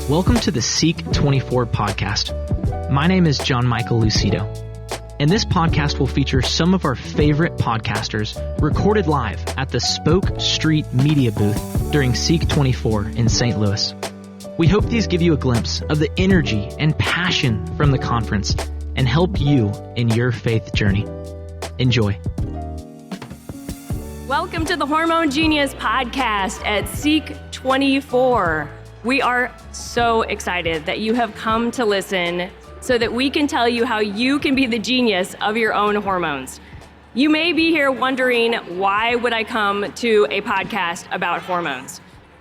Welcome to the SEEK24 podcast. My name is John Michael Lucido, and this podcast will feature some of our favorite podcasters recorded live at the Spoke Street Media booth during SEEK24 in St. Louis. We hope these give you a glimpse of the energy and passion from the conference and help you in your faith journey. Enjoy. Welcome to the Hormone Genius podcast at SEEK24. We are so excited that you have come to listen so that we can tell you how you can be the genius of your own hormones. You may be here wondering, why would I come to a podcast about hormones?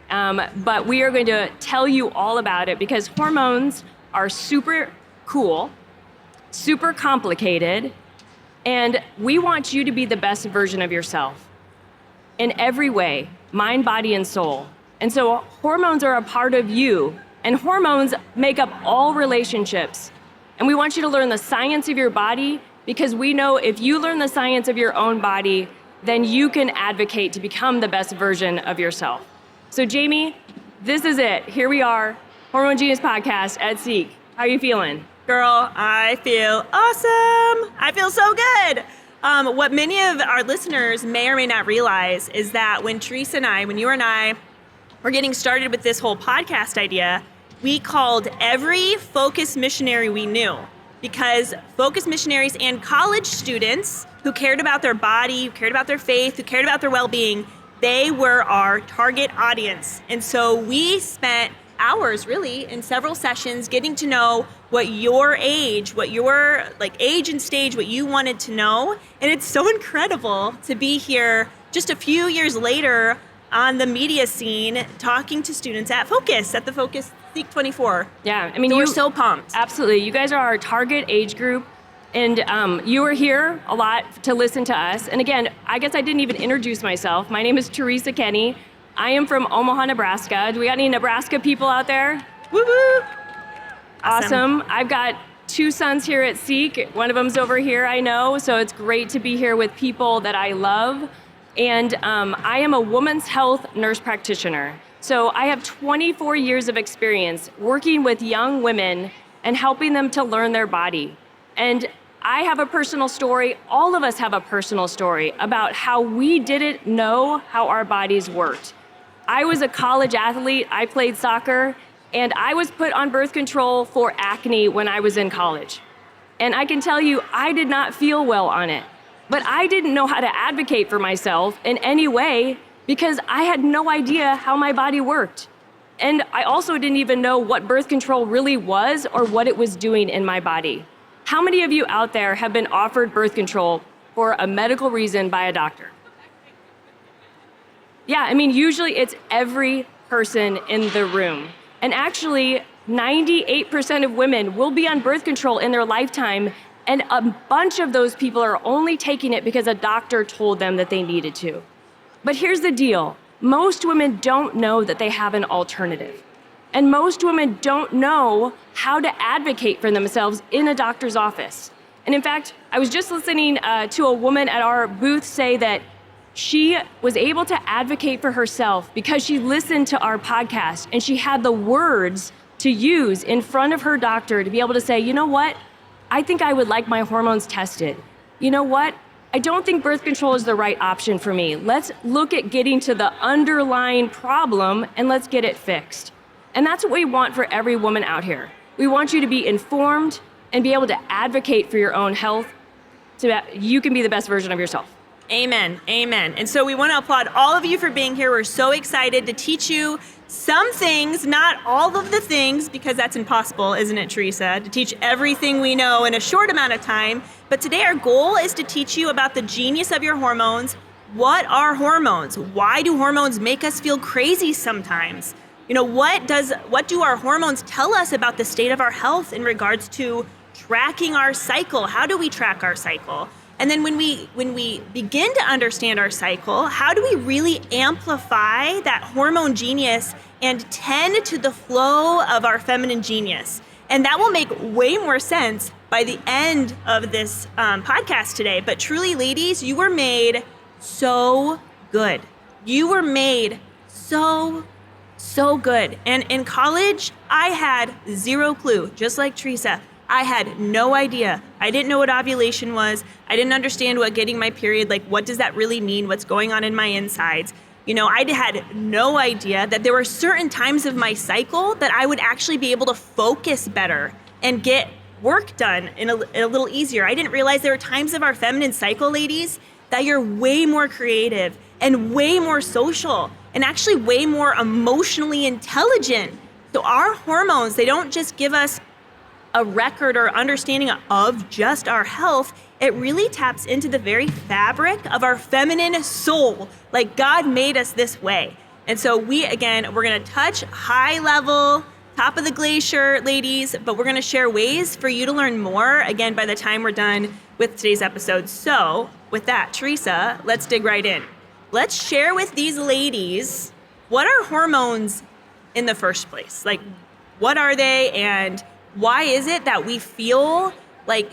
But we are going to tell you all about it because hormones are super cool, super complicated, and we want you to be the best version of yourself in every way, mind, body, and soul. And so hormones are a part of you, and hormones make up all relationships. And we want you to learn the science of your body because we know if you learn the science of your own body, then you can advocate to become the best version of yourself. So Jamie, this is it. Here we are, Hormone Genius Podcast at Seek. How are you feeling? Girl, I feel awesome. I feel so good. What many of our listeners may or may not realize is that when Trisa and I, when you and I were getting started with this whole podcast idea, we called every focus missionary we knew, because focus missionaries and college students who cared about their body, who cared about their faith, who cared about their well-being, they were our target audience. And so we spent hours really in several sessions getting to know what your age, what your age and stage, what you wanted to know. And it's so incredible to be here just a few years later on the media scene, talking to students at the Focus SEEK24. Yeah, I mean, so we're so pumped. Absolutely. You guys are our target age group, and you are here a lot to listen to us. And again, I guess I didn't even introduce myself. My name is Teresa Kenny. I am from Omaha, Nebraska. Do we got any Nebraska people out there? Woo woo! Awesome. I've got 2 sons here at Seek. One of them's over here, I know, so it's great to be here with people that I love. And I am a women's health nurse practitioner. So I have 24 years of experience working with young women and helping them to learn their body. And I have a personal story, all of us have a personal story about how we didn't know how our bodies worked. I was a college athlete, I played soccer, and I was put on birth control for acne when I was in college. And I can tell you, I did not feel well on it. But I didn't know how to advocate for myself in any way because I had no idea how my body worked. And I also didn't even know what birth control really was or what it was doing in my body. How many of you out there have been offered birth control for a medical reason by a doctor? Yeah, I mean, usually it's every person in the room. And actually, 98% of women will be on birth control in their lifetime, and a bunch of those people are only taking it because a doctor told them that they needed to. But here's the deal. Most women don't know that they have an alternative. And most women don't know how to advocate for themselves in a doctor's office. And in fact, I was just listening to a woman at our booth say that she was able to advocate for herself because she listened to our podcast and she had the words to use in front of her doctor to be able to say, you know what? I think I would like my hormones tested. You know what? I don't think birth control is the right option for me. Let's look at getting to the underlying problem and let's get it fixed. And that's what we want for every woman out here. We want you to be informed and be able to advocate for your own health so that you can be the best version of yourself. Amen. Amen. And so we want to applaud all of you for being here. We're so excited to teach you some things, not all of the things, because that's impossible, isn't it, Teresa, to teach everything we know in a short amount of time. But today our goal is to teach you about the genius of your hormones. What are hormones? Why do hormones make us feel crazy sometimes? You know, what do our hormones tell us about the state of our health in regards to tracking our cycle? How do we track our cycle? And then when we begin to understand our cycle, how do we really amplify that hormone genius and tend to the flow of our feminine genius? And that will make way more sense by the end of this podcast today. But truly, ladies, you were made so good. You were made so good. And in college, I had zero clue, just like Trisa. I had no idea. I didn't know what ovulation was. I didn't understand what getting my period, like what does that really mean? What's going on in my insides? I had no idea that there were certain times of my cycle that I would actually be able to focus better and get work done in a little easier. I didn't realize there were times of our feminine cycle, ladies, that you're way more creative and way more social and actually way more emotionally intelligent. So our hormones, they don't just give us a record or understanding of just our health. It really taps into the very fabric of our feminine soul. Like God made us this way. And so we're gonna touch high level, top of the glacier, ladies, but we're gonna share ways for you to learn more, again, by the time we're done with today's episode. So with that, Trisa, let's dig right in. Let's share with these ladies, what are hormones in the first place? Like, what are they, and why is it that we feel like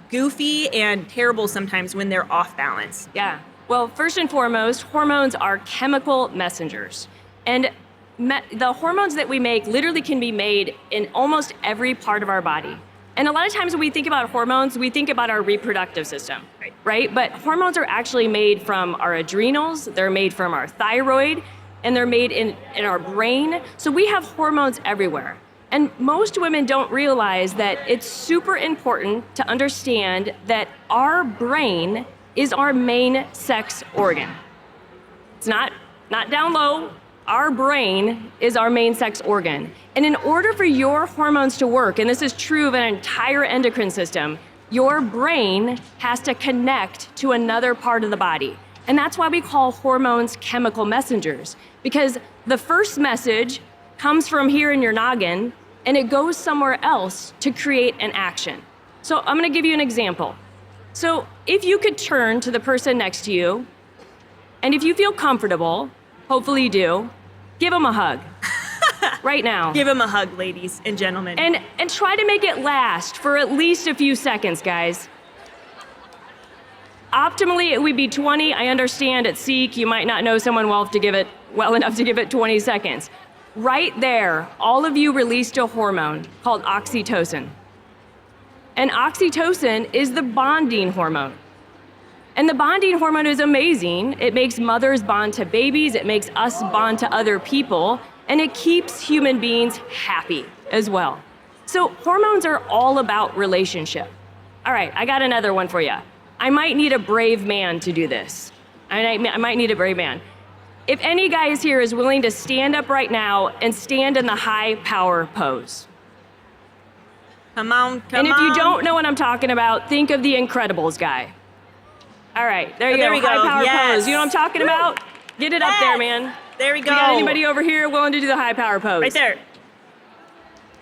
goofy and terrible sometimes when they're off balance? Yeah. Well, first and foremost, hormones are chemical messengers. And the hormones that we make literally can be made in almost every part of our body. And a lot of times when we think about hormones, we think about our reproductive system, right? But hormones are actually made from our adrenals, they're made from our thyroid, and they're made in our brain. So we have hormones everywhere. And most women don't realize that it's super important to understand that our brain is our main sex organ. It's not down low. Our brain is our main sex organ. And in order for your hormones to work, and this is true of an entire endocrine system, your brain has to connect to another part of the body. And that's why we call hormones chemical messengers, because the first message comes from here in your noggin, and it goes somewhere else to create an action. So I'm gonna give you an example. So if you could turn to the person next to you, and if you feel comfortable, hopefully you do, give them a hug right now. Give them a hug, ladies and gentlemen. And try to make it last for at least a few seconds, guys. Optimally, it would be 20. I understand at SEEK, you might not know someone well enough to give it 20 seconds. Right there, all of you released a hormone called oxytocin. And oxytocin is the bonding hormone. And the bonding hormone is amazing. It makes mothers bond to babies, it makes us bond to other people, and it keeps human beings happy as well. So hormones are all about relationship. All right, I got another one for you. I might need a brave man to do this. I might need a brave man. If any guys here is willing to stand up right now and stand in the high power pose. Come on. And if you don't know what I'm talking about, think of the Incredibles guy. All right, there you go. There we go. High power Yes. pose. You know what I'm talking about? Get it up there, man. There we go. You got anybody over here willing to do the high power pose? Right there.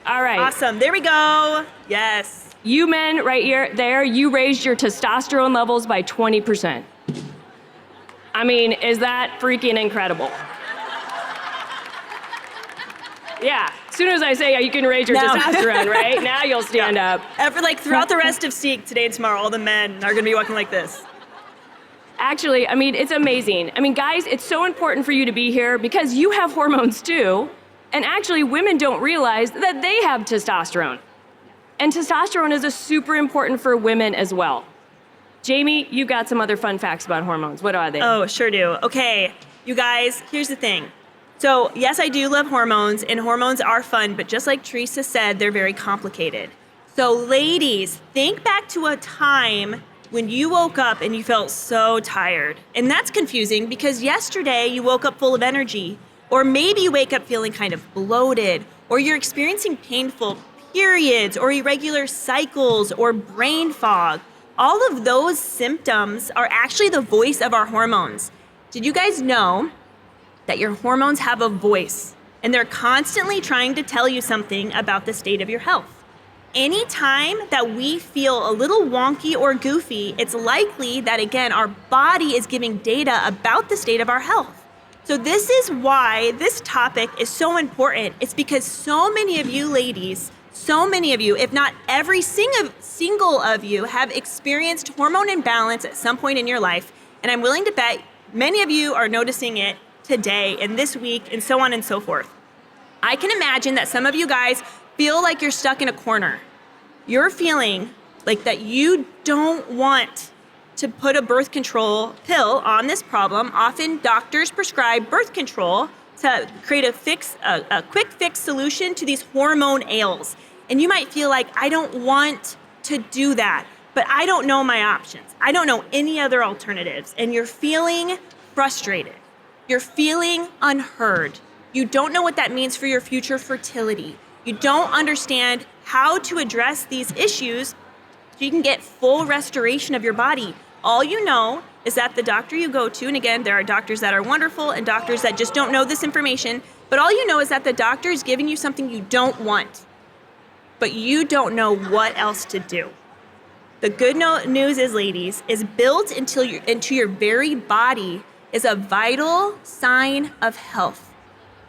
All right. Awesome. There we go. Yes. You men right here, there, you raised your testosterone levels by 20%. I mean, is that freaking incredible? Yeah, as soon as I say you can raise your testosterone, right? Now you'll stand up. Throughout the rest of SEEK, today and tomorrow, all the men are gonna be walking like this. Actually, I mean, it's amazing. I mean, guys, it's so important for you to be here because you have hormones too. And actually, women don't realize that they have testosterone. And testosterone is super important for women as well. Jamie, you got some other fun facts about hormones. What are they? Oh, sure do. Okay, you guys, here's the thing. So, yes, I do love hormones, and hormones are fun, but just like Trisa said, they're very complicated. So, ladies, think back to a time when you woke up and you felt so tired. And that's confusing because yesterday you woke up full of energy, or maybe you wake up feeling kind of bloated, or you're experiencing painful periods, or irregular cycles, or brain fog. All of those symptoms are actually the voice of our hormones. Did you guys know that your hormones have a voice, and they're constantly trying to tell you something about the state of your health? Anytime that we feel a little wonky or goofy, it's likely that, again, our body is giving data about the state of our health. So this is why this topic is so important. It's because so many of you ladies, so many of you, if not every single of you, have experienced hormone imbalance at some point in your life. And I'm willing to bet many of you are noticing it today and this week and so on and so forth. I can imagine that some of you guys feel like you're stuck in a corner. You're feeling like that you don't want to put a birth control pill on this problem. Often doctors prescribe birth control to create a quick fix solution to these hormone ails. And you might feel like, I don't want to do that, but I don't know my options. I don't know any other alternatives. And you're feeling frustrated. You're feeling unheard. You don't know what that means for your future fertility. You don't understand how to address these issues so you can get full restoration of your body. All you know is that the doctor you go to, and again, there are doctors that are wonderful and doctors that just don't know this information, but all you know is that the doctor is giving you something you don't want, but you don't know what else to do. The good news is, ladies, is built into your very body is a vital sign of health.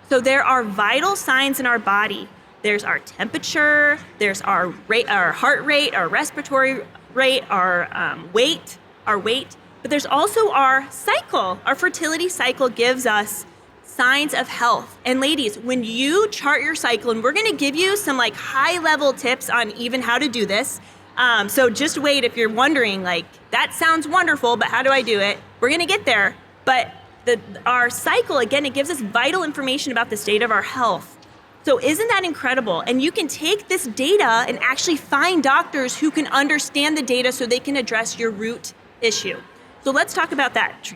So there are vital signs in our body. There's our temperature, there's our rate, our heart rate, our respiratory rate, our weight, but there's also our cycle. Our fertility cycle gives us signs of health. And ladies, when you chart your cycle, and we're gonna give you some like high level tips on even how to do this. So just wait if you're wondering, like, that sounds wonderful, but how do I do it? We're gonna get there. But our cycle, again, it gives us vital information about the state of our health. So isn't that incredible? And you can take this data and actually find doctors who can understand the data so they can address your root issue. So let's talk about that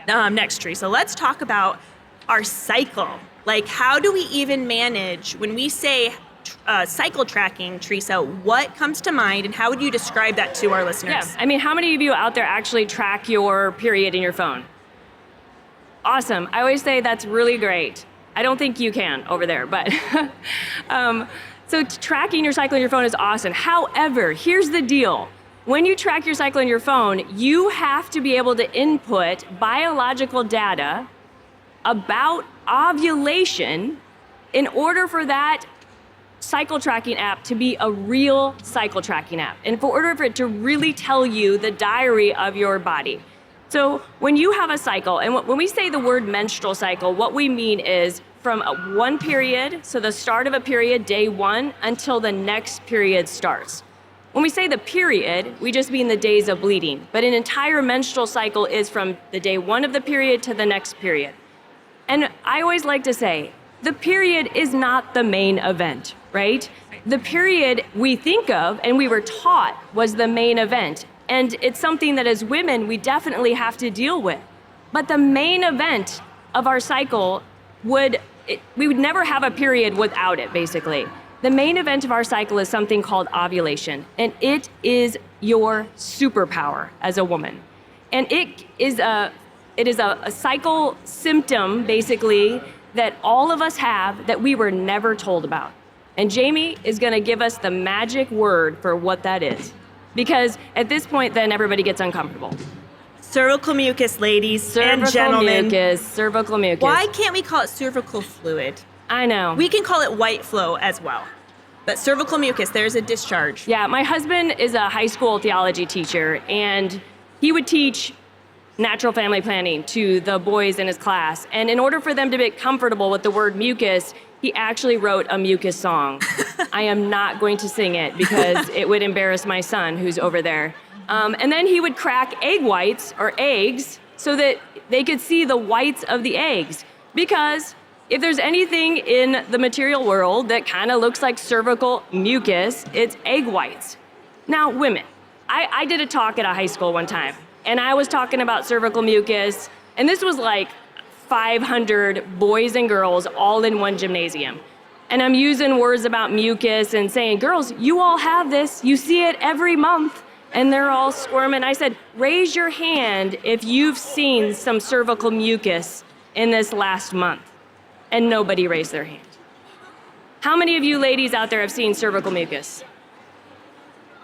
next, Trisa. Let's talk about our cycle. Like, how do we even manage, when we say cycle tracking, Trisa, what comes to mind and how would you describe that to our listeners? Yeah, I mean, how many of you out there actually track your period in your phone? Awesome. I always say that's really great. I don't think you can over there, but so tracking your cycle on your phone is awesome. However, here's the deal. When you track your cycle on your phone, you have to be able to input biological data about ovulation in order for that cycle tracking app to be a real cycle tracking app, and in order for it to really tell you the diary of your body. So when you have a cycle, and when we say the word menstrual cycle, what we mean is from one period, so the start of a period, day one, until the next period starts. When we say the period, we just mean the days of bleeding, but an entire menstrual cycle is from the day one of the period to the next period. And I always like to say, the period is not the main event, right? The period we think of and we were taught was the main event. And it's something that as women, we definitely have to deal with. But the main event of our cycle we would never have a period without it, basically. The main event of our cycle is something called ovulation, and it is your superpower as a woman. And it is a cycle symptom, basically, that all of us have that we were never told about. And Jamie is gonna give us the magic word for what that is. Because at this point, then everybody gets uncomfortable. Cervical mucus, ladies and gentlemen. Cervical mucus. Why can't we call it cervical fluid? I know. We can call it white flow as well. But cervical mucus, there's a discharge. Yeah, my husband is a high school theology teacher, and he would teach natural family planning to the boys in his class. And in order for them to get comfortable with the word mucus, he actually wrote a mucus song. I am not going to sing it because it would embarrass my son who's over there. And then he would crack egg whites or eggs so that they could see the whites of the eggs. Because if there's anything in the material world that kind of looks like cervical mucus, it's egg whites. Now, women, I did a talk at a high school one time, and I was talking about cervical mucus, and this was like 500 boys and girls all in one gymnasium. And I'm using words about mucus and saying, girls, you all have this, you see it every month. And they're all squirming. I said, raise your hand if you've seen some cervical mucus in this last month. And nobody raised their hand. How many of you ladies out there have seen cervical mucus?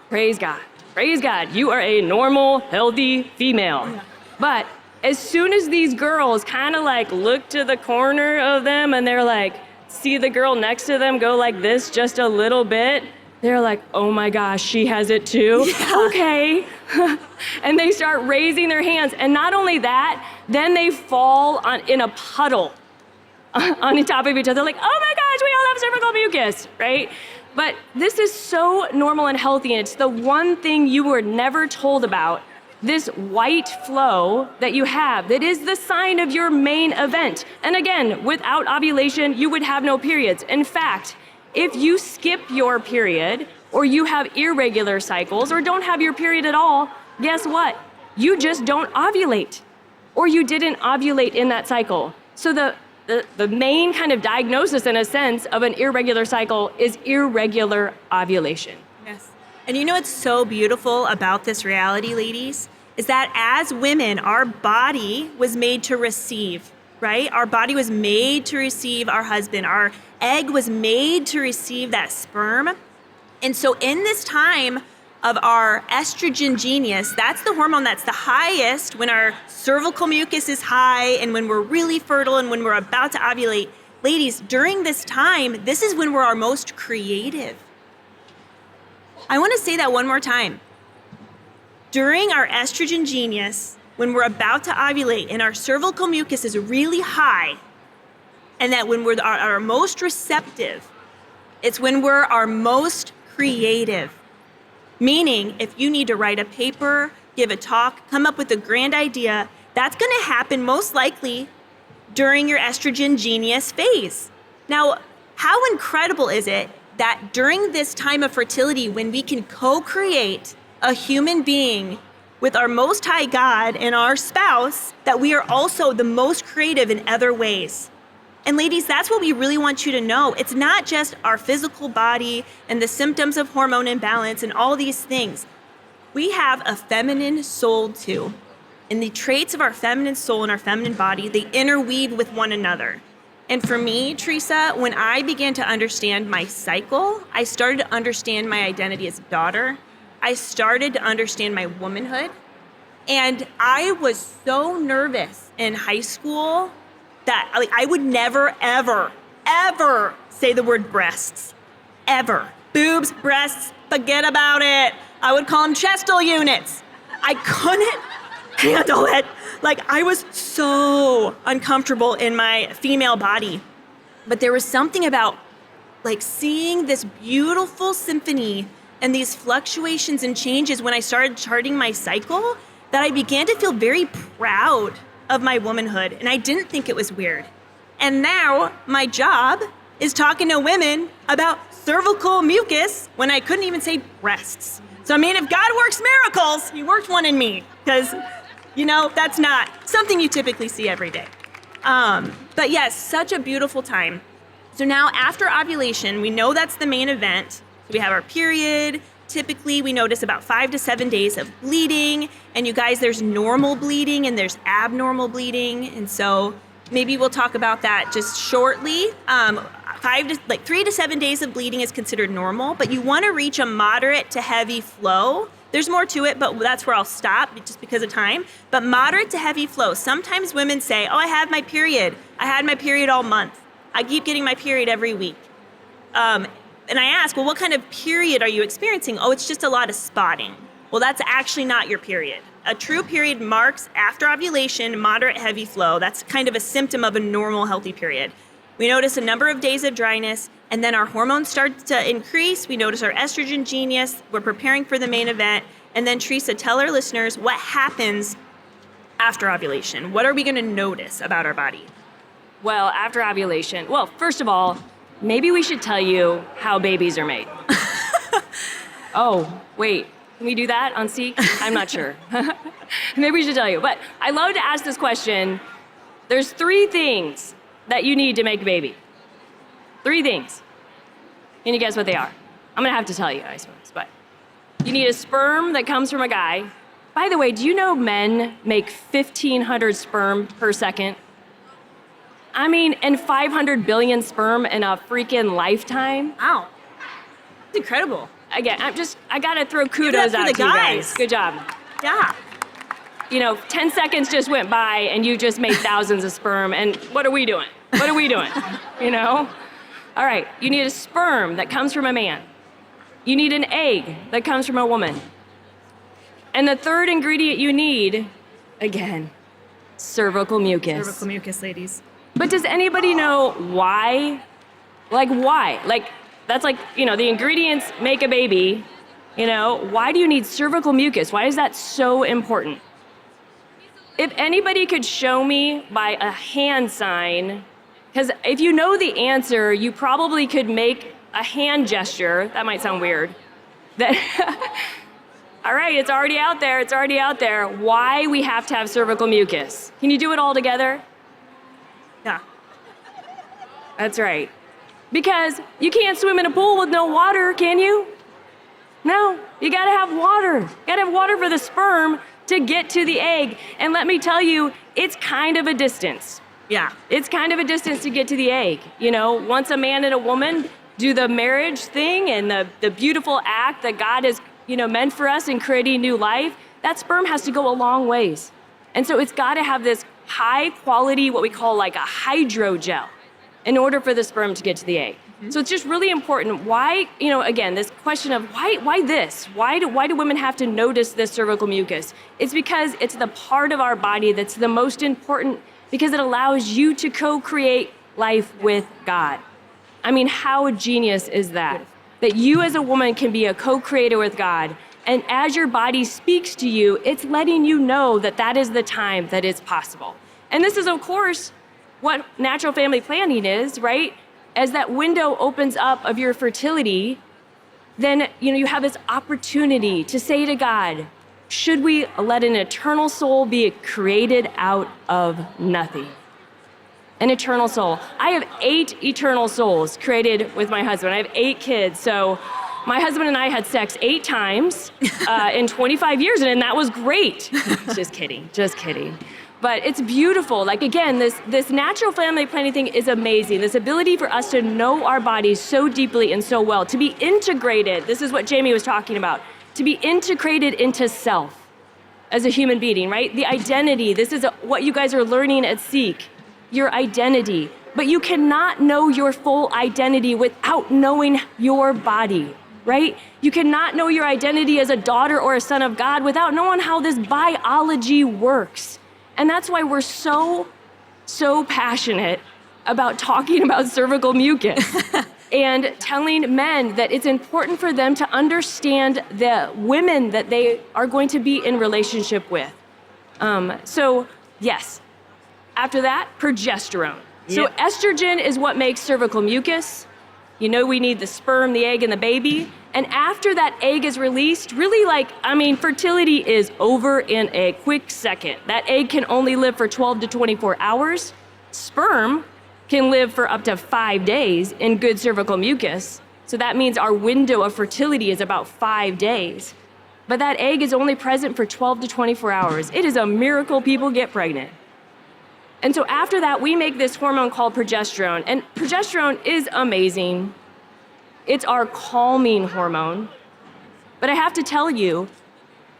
Praise God. Praise God. You are a normal, healthy female. But as soon as these girls kind of like look to the corner of them and they're like, see the girl next to them go like this just a little bit, they're like, oh my gosh, she has it too? Yeah. Okay. And they start raising their hands. And not only that, then they fall in a puddle on the top of each other, like, oh my gosh, we all have cervical mucus, right? But this is so normal and healthy, and it's the one thing you were never told about, this white flow that you have, that is the sign of your main event. And again, without ovulation, you would have no periods. In fact, if you skip your period, or you have irregular cycles, or don't have your period at all, guess what? You just don't ovulate, or you didn't ovulate in that cycle. So the main kind of diagnosis, in a sense, of an irregular cycle is irregular ovulation. Yes. And you know what's so beautiful about this reality, ladies, is that as women, our body was made to receive, right? Our body was made to receive our husband. Our egg was made to receive that sperm. And so in this time of our estrogen genius, that's the hormone that's the highest when our cervical mucus is high and when we're really fertile and when we're about to ovulate. Ladies, during this time, this is when we're our most creative. I want to say that one more time. During our estrogen genius, when we're about to ovulate and our cervical mucus is really high, and that when we're our most receptive, it's when we're our most creative. Meaning, if you need to write a paper, give a talk, come up with a grand idea, that's going to happen most likely during your estrogen genius phase. Now, how incredible is it that during this time of fertility, when we can co-create a human being with our Most High God and our spouse, that we are also the most creative in other ways? And ladies, that's what we really want you to know. It's not just our physical body and the symptoms of hormone imbalance and all these things. We have a feminine soul too. And the traits of our feminine soul and our feminine body, they interweave with one another. And for me, Trisa, when I began to understand my cycle, I started to understand my identity as a daughter. I started to understand my womanhood. And I was so nervous in high school that I would never, ever, ever say the word breasts. Ever. Boobs, breasts, forget about it. I would call them chestal units. I couldn't handle it. I was so uncomfortable in my female body. But there was something about seeing this beautiful symphony and these fluctuations and changes when I started charting my cycle that I began to feel very proud of my womanhood, and I didn't think it was weird. And now my job is talking to women about cervical mucus when I couldn't even say breasts. So if God works miracles, he worked one in me, because that's not something you typically see every day. But yes, such a beautiful time. So now after ovulation, we know that's the main event. We have our period. Typically, we notice about 5 to 7 days of bleeding. And you guys, there's normal bleeding and there's abnormal bleeding. And so maybe we'll talk about that just shortly. 3 to 7 days of bleeding is considered normal, but you want to reach a moderate to heavy flow. There's more to it, but that's where I'll stop just because of time. But moderate to heavy flow. Sometimes women say, oh, I have my period. I had my period all month. I keep getting my period every week. And I ask, well, what kind of period are you experiencing? Oh, it's just a lot of spotting. Well, that's actually not your period. A true period marks after ovulation, moderate heavy flow. That's kind of a symptom of a normal healthy period. We notice a number of days of dryness, and then our hormones start to increase. We notice our estrogen genius. We're preparing for the main event. And then Trisa, tell our listeners what happens after ovulation. What are we going to notice about our body? Well, after ovulation, first of all, maybe we should tell you how babies are made. Oh, wait, can we do that on SEEK? I'm not sure. Maybe we should tell you. But I love to ask this question. There's 3 things that you need to make a baby. 3 things. Can you guess what they are? I'm gonna have to tell you, I suppose, but you need a sperm that comes from a guy. By the way, do you know men make 1,500 sperm per second? And 500 billion sperm in a freaking lifetime. Wow. It's incredible. Again, I gotta throw kudos out to you guys. Good job. Yeah. 10 seconds just went by and you just made thousands of sperm, and what are we doing? What are we doing? All right, you need a sperm that comes from a man. you need an egg that comes from a woman. And the third ingredient you need, again, cervical mucus. Cervical mucus, ladies. But does anybody know why? Like, why? Like, that's like, the ingredients make a baby. Why do you need cervical mucus? Why is that so important? If anybody could show me by a hand sign, because if you know the answer, you probably could make a hand gesture. That might sound weird. That, all right, it's already out there. It's already out there. Why we have to have cervical mucus? Can you do it all together? Yeah. That's right. Because you can't swim in a pool with no water, can you? No, you gotta have water. You gotta have water for the sperm to get to the egg. And let me tell you, it's kind of a distance. Yeah. It's kind of a distance to get to the egg. Once a man and a woman do the marriage thing and the beautiful act that God has, meant for us in creating new life, that sperm has to go a long ways. And so it's gotta have this high quality, what we call like a hydrogel, in order for the sperm to get to the egg. Mm-hmm. So it's just really important. Why, again, this question of why this? Why do women have to notice this cervical mucus? It's because it's the part of our body that's the most important, because it allows you to co-create life with God. I mean, how genius is that? That you as a woman can be a co-creator with God. And as your body speaks to you, it's letting you know that that is the time that it's possible. And this is, of course, what natural family planning is, right? As that window opens up of your fertility, then you have this opportunity to say to God, should we let an eternal soul be created out of nothing? An eternal soul. I have 8 eternal souls created with my husband. I have 8 kids. So my husband and I had sex 8 times in 25 years, and that was great. Just kidding. But it's beautiful. Like, again, this natural family planning thing is amazing. This ability for us to know our bodies so deeply and so well, to be integrated. This is what Jamie was talking about. To be integrated into self as a human being, right? The identity. This is what you guys are learning at SEEK, your identity. But you cannot know your full identity without knowing your body, right? You cannot know your identity as a daughter or a son of God without knowing how this biology works. And that's why we're so passionate about talking about cervical mucus and telling men that it's important for them to understand the women that they are going to be in relationship with. So yes, after that, progesterone. Yep. So estrogen is what makes cervical mucus. We need the sperm, the egg, and the baby. And after that egg is released, really fertility is over in a quick second. That egg can only live for 12 to 24 hours. Sperm can live for up to 5 days in good cervical mucus. So that means our window of fertility is about 5 days. But that egg is only present for 12 to 24 hours. It is a miracle people get pregnant. And so after that, we make this hormone called progesterone. And progesterone is amazing. It's our calming hormone. But I have to tell you,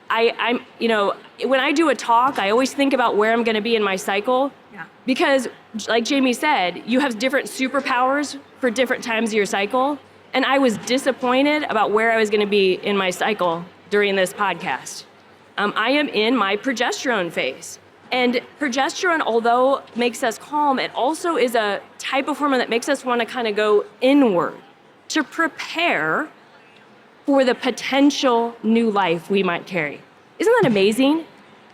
when I do a talk, I always think about where I'm going to be in my cycle. Yeah. Because, like Jamie said, you have different superpowers for different times of your cycle. And I was disappointed about where I was going to be in my cycle during this podcast. I am in my progesterone phase. And progesterone, although makes us calm, it also is a type of hormone that makes us want to kind of go inward to prepare for the potential new life we might carry. Isn't that amazing?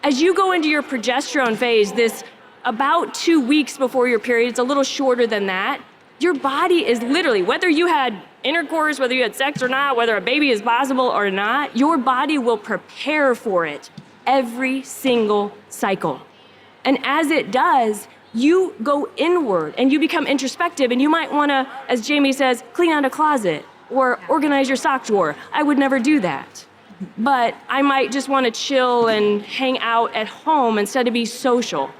As you go into your progesterone phase, this about 2 weeks before your period, it's a little shorter than that, your body is literally, whether you had intercourse, whether you had sex or not, whether a baby is possible or not, your body will prepare for it every single cycle. And as it does, you go inward and you become introspective, and you might want to, as Jamie says, clean out a closet or organize your sock drawer. I would never do that. But I might just want to chill and hang out at home instead of be social.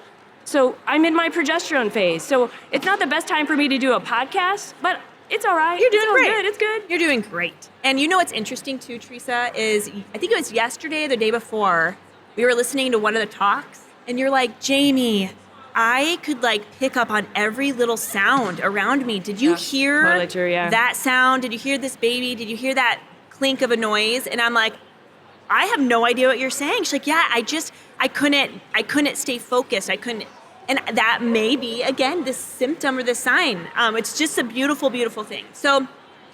So I'm in my progesterone phase. So it's not the best time for me to do a podcast, but it's all right. You're doing great. Good. It's good. You're doing great. And you know what's interesting too, Trisa, is I think it was yesterday or the day before, we were listening to one of the talks, and you're like, Jamie, I could pick up on every little sound around me. Did you hear totally true, yeah. that sound? Did you hear this baby? Did you hear that clink of a noise. And I'm like, I have no idea what you're saying. She's like, yeah, I couldn't stay focused. I couldn't. And that may be, again, this symptom or the sign. It's just a beautiful, beautiful thing. So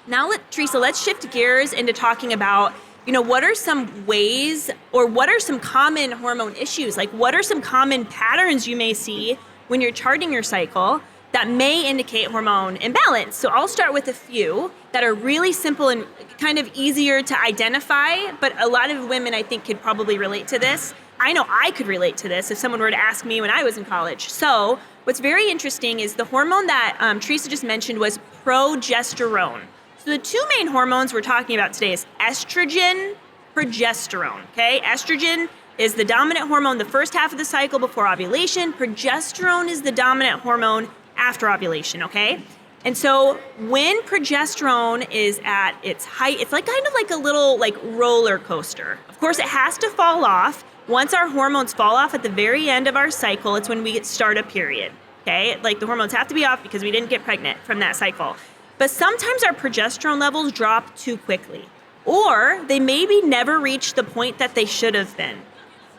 now, Trisa, let's shift gears into talking about, what are some ways or what are some common hormone issues? Like, what are some common patterns you may see when you're charting your cycle that may indicate hormone imbalance? So I'll start with a few that are really simple and kind of easier to identify, but a lot of women, I think, could probably relate to this. I know I could relate to this if someone were to ask me when I was in college. So what's very interesting is the hormone that Trisa just mentioned was progesterone. So the two main hormones we're talking about today is estrogen, progesterone, okay? Estrogen is the dominant hormone the first half of the cycle before ovulation. Progesterone is the dominant hormone after ovulation, okay? And so when progesterone is at its height, it's like kind of like a little like roller coaster. Of course, it has to fall off. Once our hormones fall off at the very end of our cycle, it's when we start a period, okay? Like the hormones have to be off because we didn't get pregnant from that cycle. But sometimes our progesterone levels drop too quickly, or they maybe never reach the point that they should have been.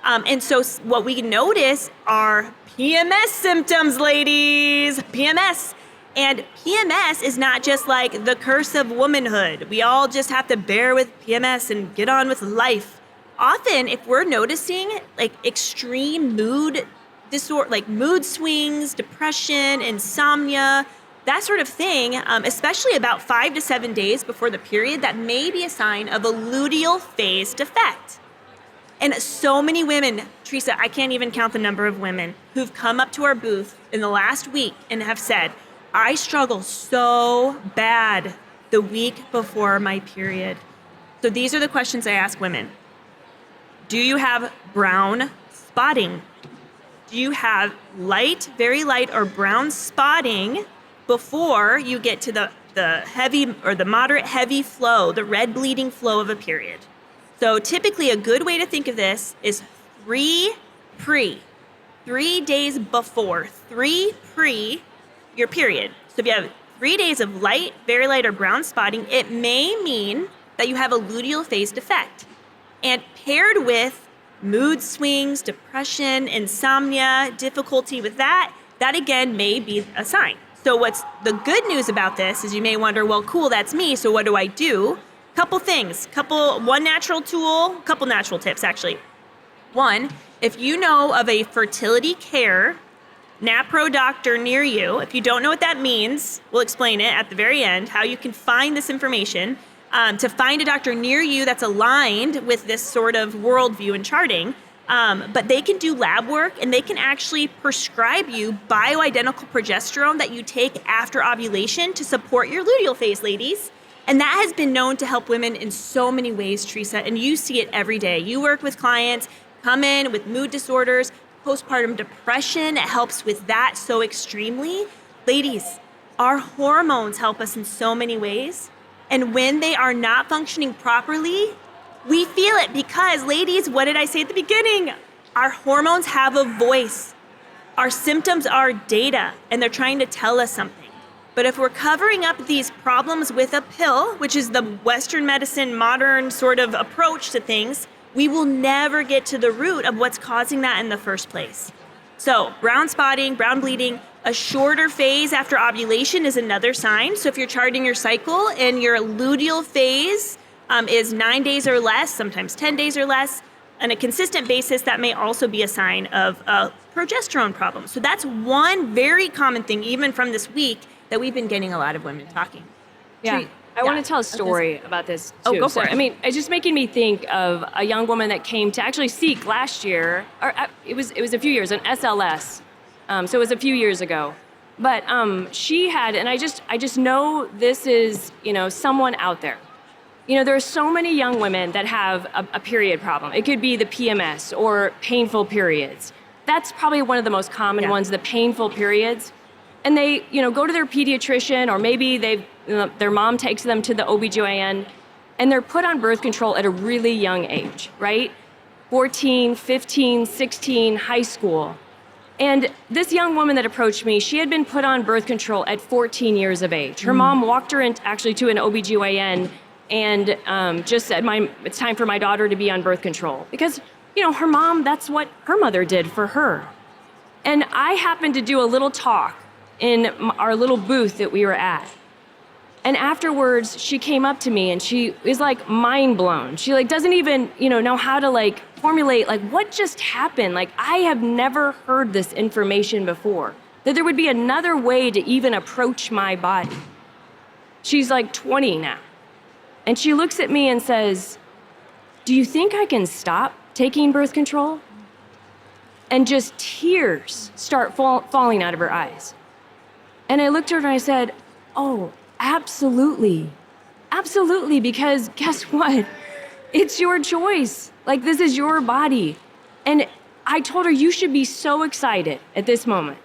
And so what we notice are PMS symptoms, ladies, PMS. And PMS is not just like the curse of womanhood. We all just have to bear with PMS and get on with life. Often, if we're noticing like extreme mood disorder, like mood swings, depression, insomnia, that sort of thing, especially about 5 to 7 days before the period, that may be a sign of a luteal phase defect. And so many women, Trisa, I can't even count the number of women who've come up to our booth in the last week and have said, I struggle so bad the week before my period. So these are the questions I ask women. Do you have brown spotting? Do you have light, very light or brown spotting before you get to the heavy or the moderate heavy flow, the red bleeding flow of a period? So typically a good way to think of this is 3 days before, 3 pre your period. So if you have 3 days of light, very light or brown spotting, it may mean that you have a luteal phase defect. And paired with mood swings, depression, insomnia, difficulty with that again may be a sign. So what's the good news about this is you may wonder, well, cool, that's me, so what do I do? Couple things, one natural tool, couple natural tips actually. One, if you know of a fertility care NAPRO doctor near you, if you don't know what that means, we'll explain it at the very end, how you can find this information. To find a doctor near you that's aligned with this sort of worldview and charting, but they can do lab work and they can actually prescribe you bioidentical progesterone that you take after ovulation to support your luteal phase, ladies. And that has been known to help women in so many ways, Trisa, and you see it every day. You work with clients, come in with mood disorders, postpartum depression, it helps with that so extremely. Ladies, our hormones help us in so many ways. And when they are not functioning properly, we feel it because, ladies, what did I say at the beginning? Our hormones have a voice. Our symptoms are data, and they're trying to tell us something. But if we're covering up these problems with a pill, which is the Western medicine modern sort of approach to things, we will never get to the root of what's causing that in the first place. So brown spotting, brown bleeding, a shorter phase after ovulation is another sign. So if you're charting your cycle and your luteal phase is 9 days or less, sometimes 10 days or less, on a consistent basis, that may also be a sign of a progesterone problem. So that's one very common thing, even from this week, that we've been getting a lot of women talking. Yeah. I want to tell a story about this too. Oh, go for it. I mean, it's just making me think of a young woman that came to actually SEEK last year, or it was a few years, an SLS. So it was a few years ago. But she had, and I just know this is, someone out there. There are so many young women that have a period problem. It could be the PMS or painful periods. That's probably one of the most common ones, the painful periods. And they, go to their pediatrician, or maybe their mom takes them to the OBGYN, and they're put on birth control at a really young age, right? 14, 15, 16, high school. And this young woman that approached me, she had been put on birth control at 14 years of age. Her mom walked her actually to an OBGYN and just said, it's time for my daughter to be on birth control. Because, her mom, that's what her mother did for her. And I happened to do a little talk in our little booth that we were at. And afterwards, she came up to me and she is like mind blown. She like doesn't even, know how to like formulate like what just happened. Like I have never heard this information before, that there would be another way to even approach my body. She's like 20 now. And she looks at me and says, "Do you think I can stop taking birth control?" And just tears start falling out of her eyes. And I looked at her and I said, "Oh, absolutely. Absolutely, because guess what? It's your choice. Like, this is your body." And I told her, you should be so excited at this moment,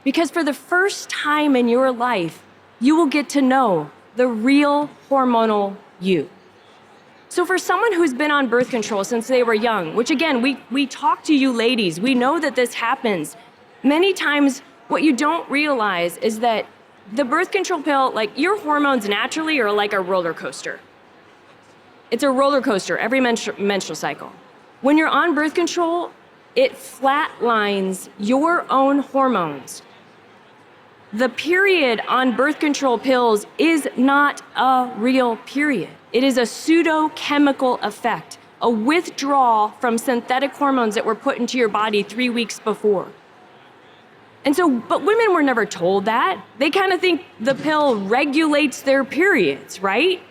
because for the first time in your life, you will get to know the real hormonal you. So for someone who's been on birth control since they were young, which again, we talk to you ladies, we know that this happens. Many times, what you don't realize is that the birth control pill, like your hormones naturally are like a roller coaster. It's a roller coaster every menstrual cycle. When you're on birth control, it flatlines your own hormones. The period on birth control pills is not a real period. It is a pseudochemical effect, a withdrawal from synthetic hormones that were put into your body 3 weeks before. And so, but women were never told that. They kind of think the pill regulates their periods, right?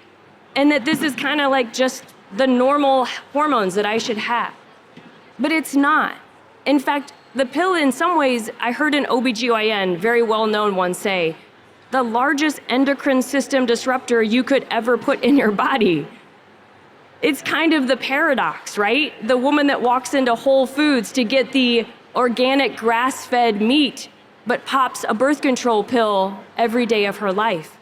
And that this is kind of like just the normal hormones that I should have. But it's not. In fact, the pill in some ways, I heard an OBGYN, very well-known one, say, the largest endocrine system disruptor you could ever put in your body. It's kind of the paradox, right? The woman that walks into Whole Foods to get the organic grass-fed meat, but pops a birth control pill every day of her life.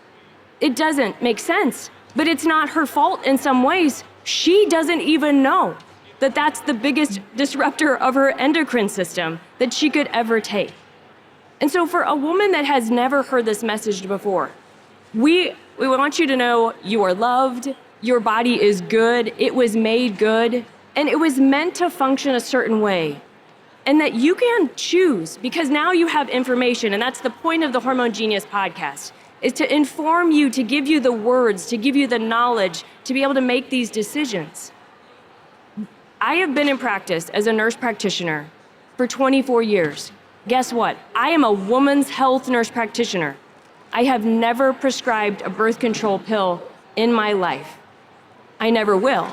It doesn't make sense, but it's not her fault in some ways. She doesn't even know that that's the biggest disruptor of her endocrine system that she could ever take. And so for a woman that has never heard this message before, we want you to know you are loved, your body is good, it was made good, and it was meant to function a certain way. And that you can choose, because now you have information, and that's the point of the Hormone Genius podcast, is to inform you, to give you the words, to give you the knowledge, to be able to make these decisions. I have been in practice as a nurse practitioner for 24 years. Guess what? I am a woman's health nurse practitioner. I have never prescribed a birth control pill in my life. I never will.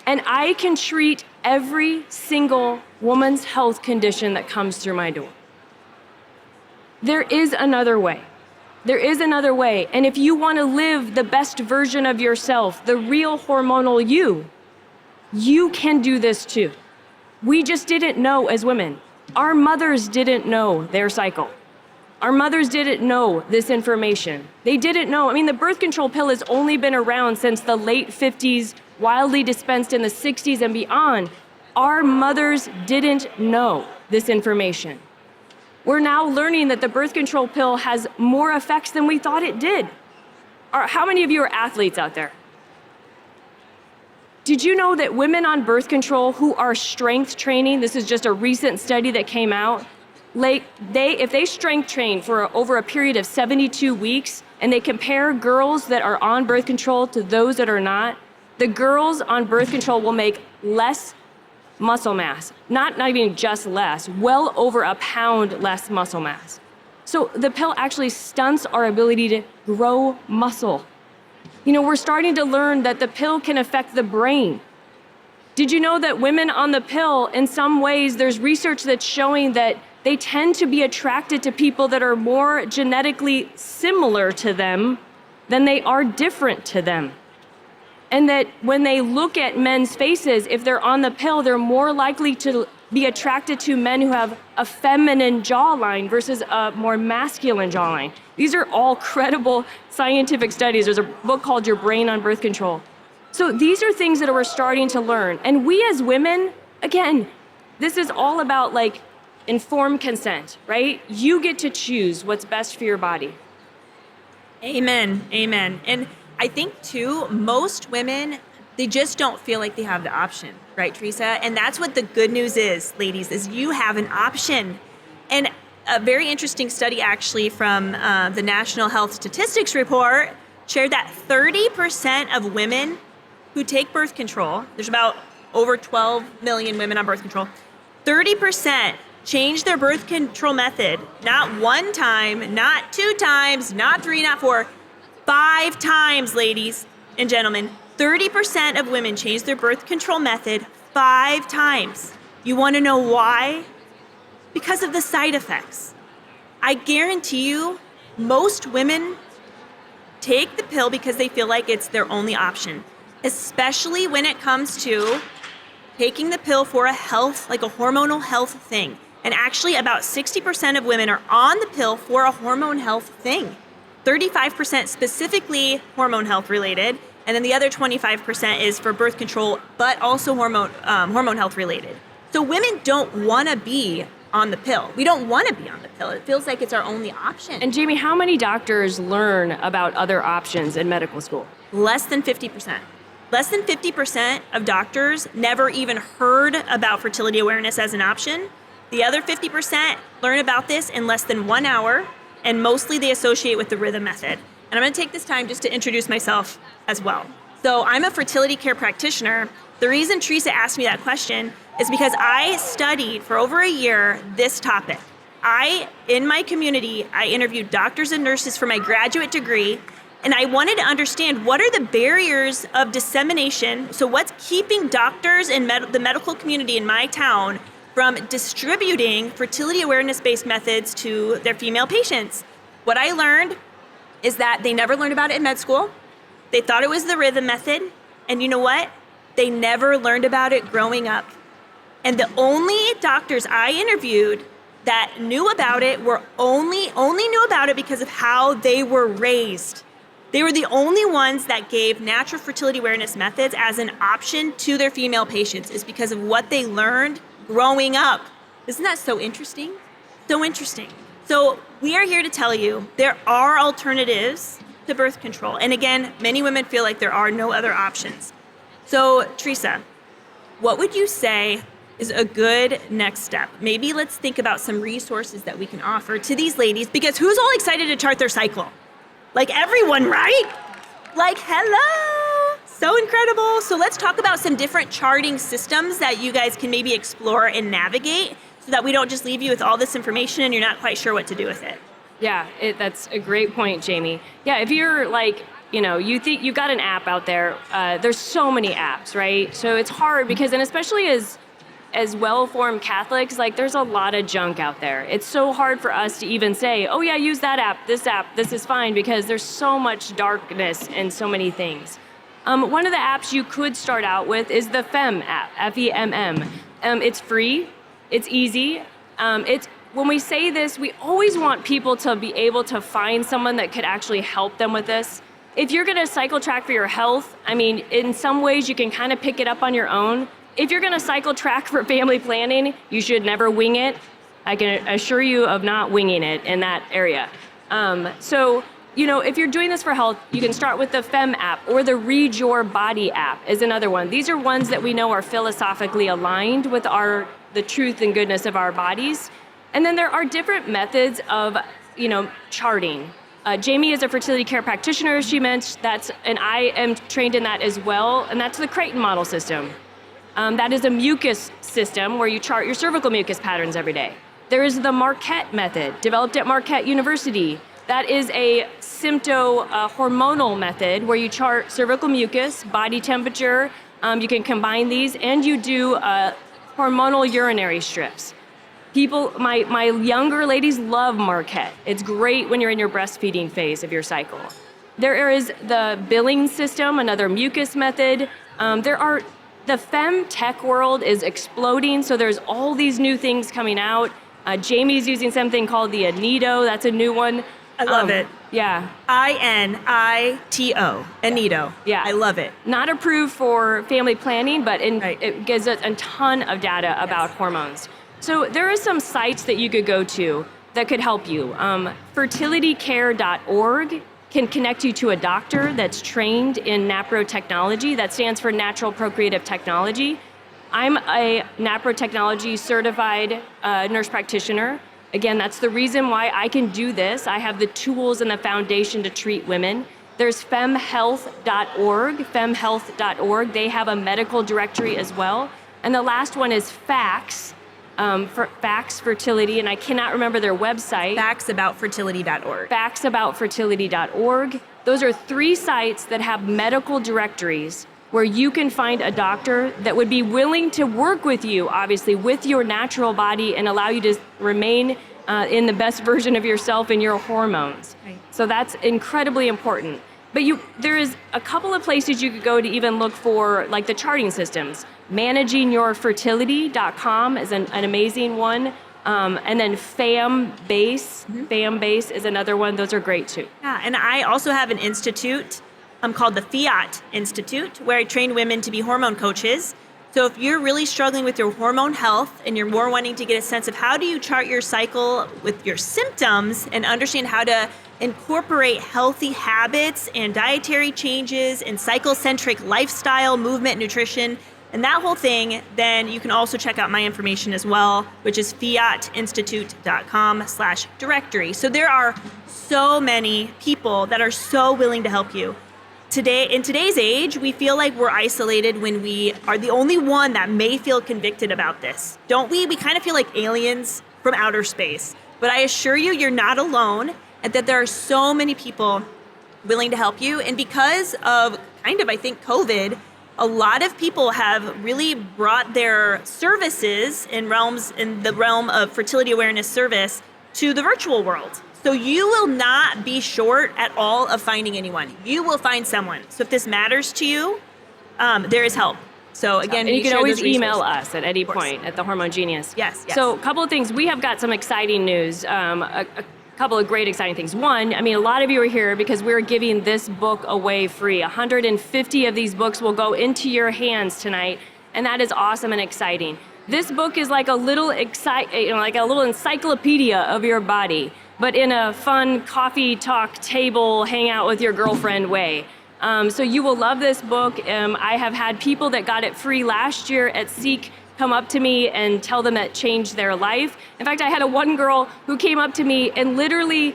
And I can treat every single woman's health condition that comes through my door. There is another way. There is another way. And if you want to live the best version of yourself, the real hormonal you can do this too. We just didn't know as women. Our mothers didn't know their cycle. Our mothers didn't know this information. They didn't know. I mean, the birth control pill has only been around since the late 50s, widely dispensed in the 60s and beyond. Our mothers didn't know this information. We're now learning that the birth control pill has more effects than we thought it did. How many of you are athletes out there? Did you know that women on birth control who are strength training, this is just a recent study that came out, if they strength train for over a period of 72 weeks and they compare girls that are on birth control to those that are not, the girls on birth control will make less muscle mass, not even just less, well over a pound less muscle mass. So the pill actually stunts our ability to grow muscle. We're starting to learn that the pill can affect the brain. Did you know that women on the pill, in some ways, there's research that's showing that they tend to be attracted to people that are more genetically similar to them than they are different to them. And that when they look at men's faces, if they're on the pill, they're more likely to be attracted to men who have a feminine jawline versus a more masculine jawline. These are all credible scientific studies. There's a book called Your Brain on Birth Control. So these are things that we're starting to learn. And we as women, again, this is all about like informed consent, right? You get to choose what's best for your body. Amen. Amen. And I think too, most women, they just don't feel like they have the option, right, Trisa? And that's what the good news is, ladies, is you have an option. And a very interesting study actually from the National Health Statistics Report shared that 30% of women who take birth control, there's about over 12 million women on birth control, 30% change their birth control method, not one time, not 2 times, not 3, not 4, 5 times, ladies and gentlemen. 30% of women change their birth control method 5 times. You want to know why? Because of the side effects. I guarantee you, most women take the pill because they feel like it's their only option, especially when it comes to taking the pill for a health, like a hormonal health thing. And actually about 60% of women are on the pill for a hormone health thing. 35% specifically hormone health related, and then the other 25% is for birth control, but also hormone health related. So women don't want to be on the pill. We don't want to be on the pill. It feels like it's our only option. And Jamie, how many doctors learn about other options in medical school? Less than 50%. Less than 50% of doctors never even heard about fertility awareness as an option. The other 50% learn about this in less than 1 hour, and mostly they associate with the rhythm method. And I'm going to take this time just to introduce myself as well. So I'm a fertility care practitioner. The reason Trisa asked me that question is because I studied for over a year this topic. In my community, I interviewed doctors and nurses for my graduate degree, and I wanted to understand what are the barriers of dissemination. So what's keeping doctors and the medical community in my town from distributing fertility awareness-based methods to their female patients? What I learned is that they never learned about it in med school. They thought it was the rhythm method. And you know what? They never learned about it growing up. And the only doctors I interviewed that knew about it were only knew about it because of how they were raised. They were the only ones that gave natural fertility awareness methods as an option to their female patients, is because of what they learned growing up. Isn't that so interesting? So interesting. So we are here to tell you there are alternatives to birth control. And again, many women feel like there are no other options. So Trisa, what would you say is a good next step? Maybe let's think about some resources that we can offer to these ladies, because who's all excited to chart their cycle? Like everyone, right? Like, hello, so incredible. So let's talk about some different charting systems that you guys can maybe explore and navigate, so that we don't just leave you with all this information and you're not quite sure what to do with it. Yeah, that's a great point, Jamie. Yeah, if you're like, you think you got an app out there, there's so many apps, right? So it's hard because, and especially as well-formed Catholics, like there's a lot of junk out there. It's so hard for us to even say, oh yeah, use that app, this is fine, because there's so much darkness and so many things. One of the apps you could start out with is the FEMM app, F-E-M-M. It's free, it's easy. When we say this, we always want people to be able to find someone that could actually help them with this. If you're gonna cycle track for your health, in some ways you can kind of pick it up on your own. If you're gonna cycle track for family planning, you should never wing it. I can assure you of not winging it in that area. If you're doing this for health, you can start with the FEMM app, or the Read Your Body app is another one. These are ones that we know are philosophically aligned with the truth and goodness of our bodies. And then there are different methods of, charting. Jamie is a fertility care practitioner, she mentioned, and I am trained in that as well, and that's the Creighton model system. That is a mucus system where you chart your cervical mucus patterns every day. There is the Marquette method, developed at Marquette University. That is a hormonal method where you chart cervical mucus, body temperature. You can combine these, and you do hormonal urinary strips. My younger ladies love Marquette. It's great when you're in your breastfeeding phase of your cycle. There is the billing system, another mucus method. The femme tech world is exploding, so there's all these new things coming out. Jamie's using something called the Anito. That's a new one. I love it. Yeah. I-N-I-T-O. Anito. Yeah. I love it. Not approved for family planning, but Right. it gives us a ton of data about hormones. So there are some sites that you could go to that could help you. Fertilitycare.org can connect you to a doctor that's trained in NAPRO technology. That stands for Natural Procreative Technology. I'm a NAPRO technology certified nurse practitioner. Again, that's the reason why I can do this. I have the tools and the foundation to treat women. There's femhealth.org. They have a medical directory as well. And the last one is Facts, for Facts Fertility, and I cannot remember their website. Factsaboutfertility.org. Factsaboutfertility.org. Those are 3 sites that have medical directories where you can find a doctor that would be willing to work with you, obviously, with your natural body and allow you to remain in the best version of yourself and your hormones. Right. So that's incredibly important. But there is a couple of places you could go to even look for like the charting systems. Managingyourfertility.com is an amazing one. And then FAMBase. FAMBase is another one. Those are great too. Yeah, and I also have an institute called the Fiat Institute, where I train women to be hormone coaches. So if you're really struggling with your hormone health and you're more wanting to get a sense of how do you chart your cycle with your symptoms and understand how to incorporate healthy habits and dietary changes and cycle-centric lifestyle, movement, nutrition, and that whole thing, then you can also check out my information as well, which is fiatinstitute.com/directory. So there are so many people that are so willing to help you. Today, in today's age, we feel like we're isolated when we are the only one that may feel convicted about this. Don't we? We kind of feel like aliens from outer space. But I assure you, you're not alone, and that there are so many people willing to help you. And because of I think, COVID, a lot of people have really brought their services in the realm of fertility awareness service to the virtual world. So you will not be short at all of finding anyone. You will find someone. So if this matters to you, there is help. So again, and you can always email us at any point at the Hormone Genius. Yes. So a couple of things. We have got some exciting news. A couple of great exciting things. One, a lot of you are here because we're giving this book away free. 150 of these books will go into your hands tonight, and that is awesome and exciting. This book is like a little encyclopedia of your body, but in a fun coffee talk table, hang out with your girlfriend way. So you will love this book. I have had people that got it free last year at SEEK come up to me and tell them that changed their life. In fact, I had one girl who came up to me and literally,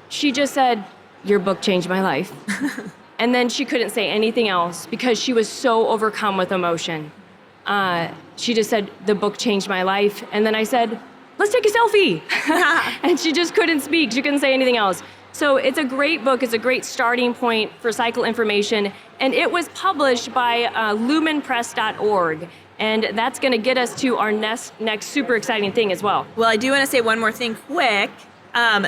she just said, "Your book changed my life." And then she couldn't say anything else because she was so overcome with emotion. She just said, "The book changed my life." And then I said, "Let's take a selfie." And she just couldn't speak. She couldn't say anything else. So it's a great book. It's a great starting point for cycle information. And it was published by lumenpress.org. And that's going to get us to our next super exciting thing as well. Well, I do want to say one more thing quick.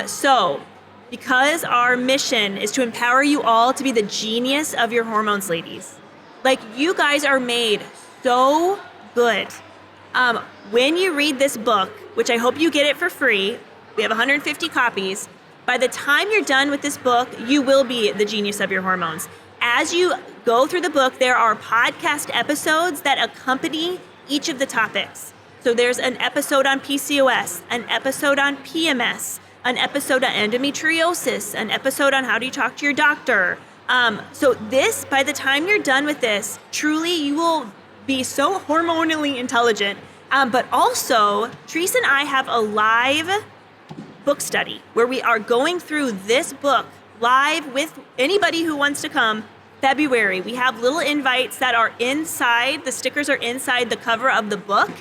So because our mission is to empower you all to be the genius of your hormones, ladies. Like, you guys are made so good. When you read this book, which I hope you get it for free, we have 150 copies. By the time you're done with this book, you will be the genius of your hormones. As you go through the book, there are podcast episodes that accompany each of the topics. So there's an episode on PCOS, an episode on PMS, an episode on endometriosis, an episode on how do you talk to your doctor. So this, by the time you're done with this, truly you will be so hormonally intelligent. But also, Trisa and I have a live book study where we are going through this book live with anybody who wants to come. February, we have little invites that are inside, the stickers are inside the cover of the book.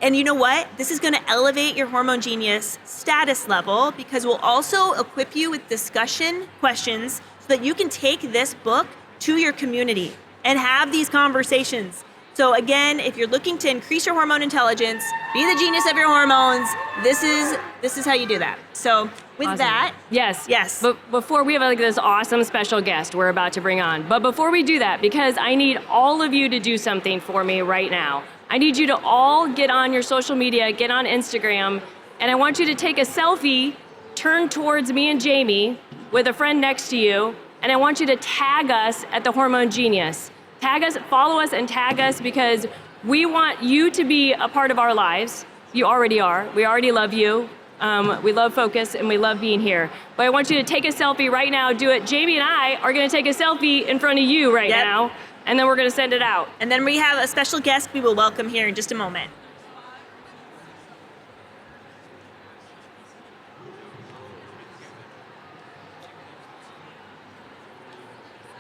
And you know what? This is going to elevate your Hormone Genius status level because we'll also equip you with discussion questions so that you can take this book to your community and have these conversations. So again, if you're looking to increase your hormone intelligence, be the genius of your hormones, this is how you do that. So with awesome. that. Yes. But before we have this awesome special guest we're about to bring on. But before we do that, because I need all of you to do something for me right now. I need you to all get on your social media, get on Instagram, and I want you to take a selfie, turn towards me and Jamie with a friend next to you, and I want you to tag us at the Hormone Genius. Tag us, follow us, and tag us because we want you to be a part of our lives. You already are. We already love you. We love Focus, and we love being here. But I want you to take a selfie right now. Do it. Jamie and I are going to take a selfie in front of you right now, and then we're going to send it out. And then we have a special guest we will welcome here in just a moment.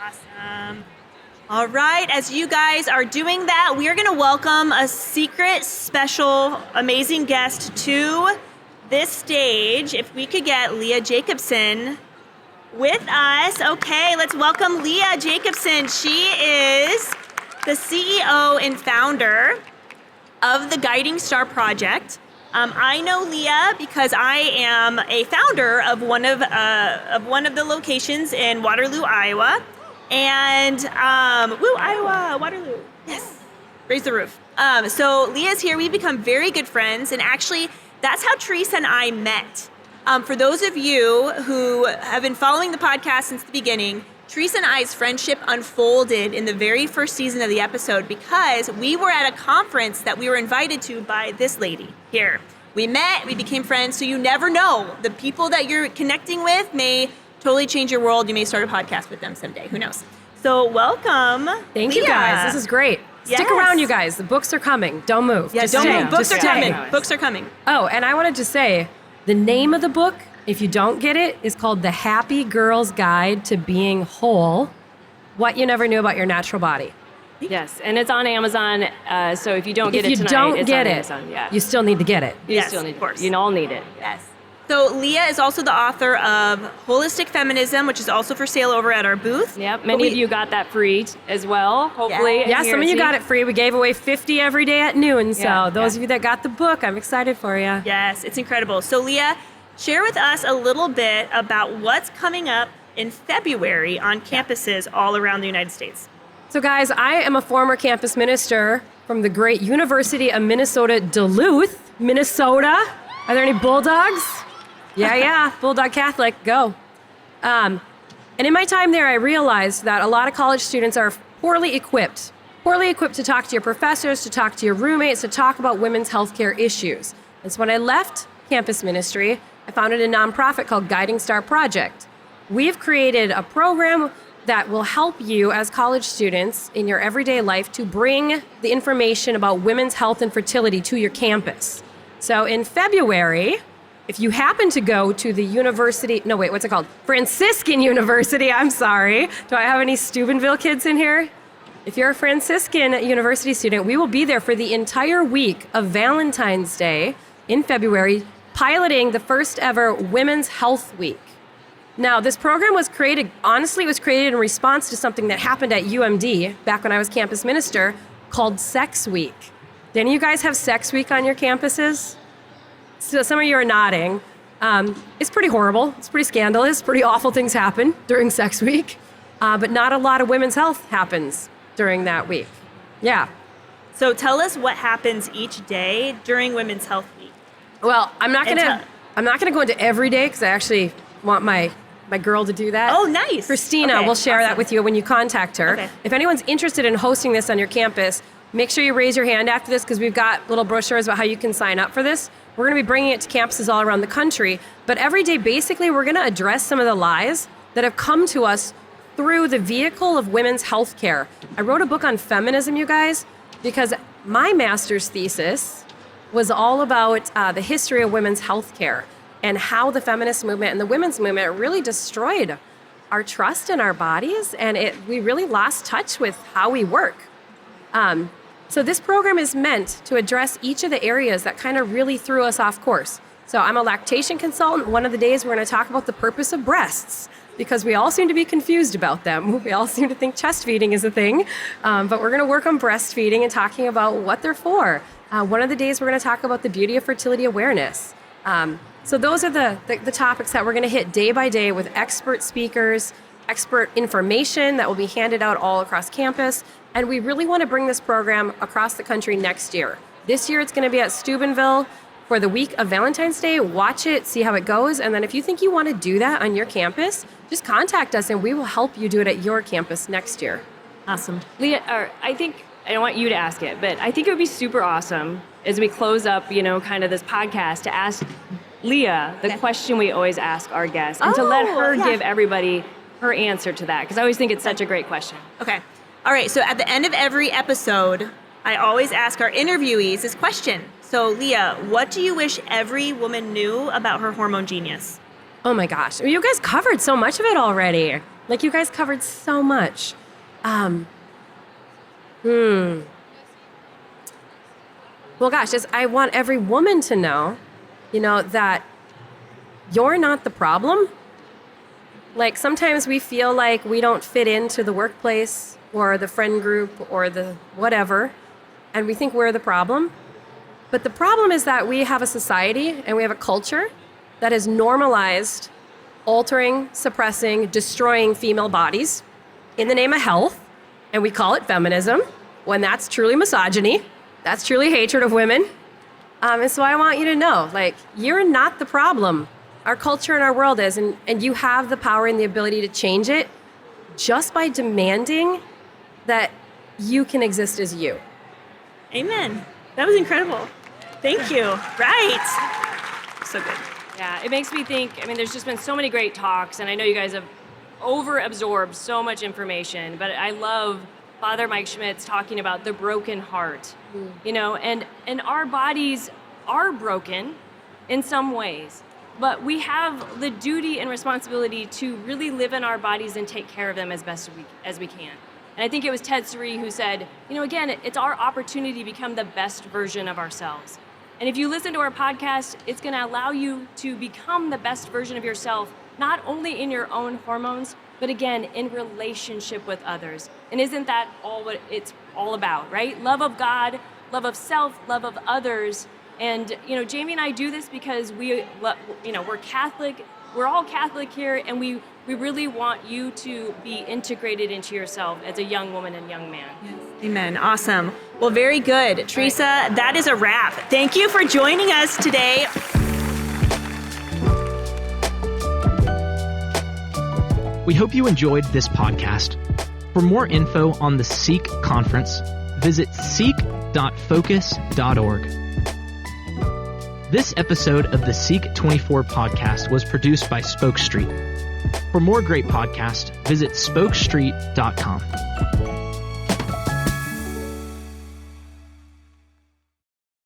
Awesome. All right, as you guys are doing that, we are going to welcome a secret, special, amazing guest to this stage. If we could get Leah Jacobson with us. Okay, let's welcome Leah Jacobson. She is the CEO and founder of the Guiding Star Project. I know Leah because I am a founder of one of the locations in Waterloo, Iowa. And, Iowa, Waterloo. Yes. Raise the roof. So Leah's here. We've become very good friends. And actually, that's how Trisa and I met. For those of you who have been following the podcast since the beginning, Trisa and I's friendship unfolded in the very first season of the episode because we were at a conference that we were invited to by this lady here. We met, we became friends, so you never know. The people that you're connecting with may totally change your world. You may start a podcast with them someday. Who knows? So welcome, Thank Leah. you guys. This is great. Yes. Stick around, you guys. The books are coming. Don't move. Yeah, Just don't stay. move. Books Just are stay. coming. Books are coming. Oh, and I wanted to say, the name of the book, if you don't get it, is called The Happy Girl's Guide to Being Whole, What You Never Knew About Your Natural Body. Yes, and it's on Amazon. So if you don't get If it you tonight, don't it's get on it, Amazon. Yeah. you still need to get it. You Yes, still need of course. You all need it. Yes. So Leah is also the author of Holistic Feminism, which is also for sale over at our booth. Yep. Many of you got that free as well. Hopefully. Yeah, here some at of you SEEK. got it free. We gave away 50 every day at noon. So Yeah, those yeah. of you that got the book, I'm excited for you. Yes, it's incredible. So Leah, share with us a little bit about what's coming up in February on campuses all around the United States. So guys, I am a former campus minister from the great University of Minnesota, Duluth, Minnesota. Are there any Bulldogs? Yeah, Bulldog Catholic, go. And in my time there, I realized that a lot of college students are poorly equipped to talk to your professors, to talk to your roommates, to talk about women's healthcare issues. And so when I left campus ministry, I founded a nonprofit called Guiding Star Project. We've created a program that will help you as college students in your everyday life to bring the information about women's health and fertility to your campus. So in February, if you happen to go to the Franciscan University, I'm sorry. Do I have any Steubenville kids in here? If you're a Franciscan University student, we will be there for the entire week of Valentine's Day in February, piloting the first ever Women's Health Week. Now, this program was created, honestly, it was created in response to something that happened at UMD back when I was campus minister called Sex Week. Did any of you guys have Sex Week on your campuses? So some of you are nodding. It's pretty horrible. It's pretty scandalous. Pretty awful things happen during Sex Week. But not a lot of women's health happens during that week. Yeah. So tell us what happens each day during Women's Health Week. Well, I'm not gonna go into every day because I actually want my girl to do that. Oh, nice. Christina Okay, will share that awesome. with you when you contact her. Okay. If anyone's interested in hosting this on your campus, make sure you raise your hand after this because we've got little brochures about how you can sign up for this. We're going to be bringing it to campuses all around the country. But every day, basically, we're going to address some of the lies that have come to us through the vehicle of women's health care. I wrote a book on feminism, you guys, because my master's thesis was all about the history of women's health care and how the feminist movement and the women's movement really destroyed our trust in our bodies, and we really lost touch with how we work. So this program is meant to address each of the areas that kind of really threw us off course. So I'm a lactation consultant. One of the days we're going to talk about the purpose of breasts because we all seem to be confused about them. We all seem to think chest feeding is a thing, but we're going to work on breastfeeding and talking about what they're for. One of the days we're going to talk about the beauty of fertility awareness. So those are the topics that we're going to hit day by day with expert speakers, expert information that will be handed out all across campus. And we really want to bring this program across the country next year. This year it's going to be at Steubenville for the week of Valentine's Day. Watch it, see how it goes. And then if you think you want to do that on your campus, just contact us and we will help you do it at your campus next year. Awesome. Leah, I think I don't want you to ask it, but I think it would be super awesome as we close up, kind of this podcast to ask Leah the question we always ask our guests and to let her give everybody her answer to that, because I always think it's such a great question. Okay. All right. So at the end of every episode, I always ask our interviewees this question. So Leah, what do you wish every woman knew about her hormone genius? Oh my gosh. You guys covered so much of it already. Like, you guys covered so much. Well, gosh, I want every woman to know, that you're not the problem. Like, sometimes we feel like we don't fit into the workplace or the friend group or the whatever, and we think we're the problem. But the problem is that we have a society and we have a culture that has normalized altering, suppressing, destroying female bodies in the name of health, and we call it feminism, when that's truly misogyny. That's truly hatred of women. And so I want you to know, you're not the problem. Our culture and our world is, and you have the power and the ability to change it just by demanding that you can exist as you. Amen. That was incredible. Thank you. Right. So good. Yeah, it makes me think, there's just been so many great talks, and I know you guys have over-absorbed so much information, but I love Father Mike Schmidt's talking about the broken heart, and our bodies are broken in some ways, but we have the duty and responsibility to really live in our bodies and take care of them as best as we can. And I think it was Ted Suri who said, again, it's our opportunity to become the best version of ourselves. And if you listen to our podcast, it's going to allow you to become the best version of yourself, not only in your own hormones, but again, in relationship with others. And isn't that all what it's all about, right? Love of God, love of self, love of others. And, Jamie and I do this because we're Catholic. We're all Catholic here, and we really want you to be integrated into yourself as a young woman and young man. Yes. Amen. Awesome. Well, very good. Trisa, that is a wrap. Thank you for joining us today. We hope you enjoyed this podcast. For more info on the SEEK conference, visit seek.focus.org. This episode of the SEEK24 podcast was produced by Spoke Street. For more great podcasts, visit spokestreet.com.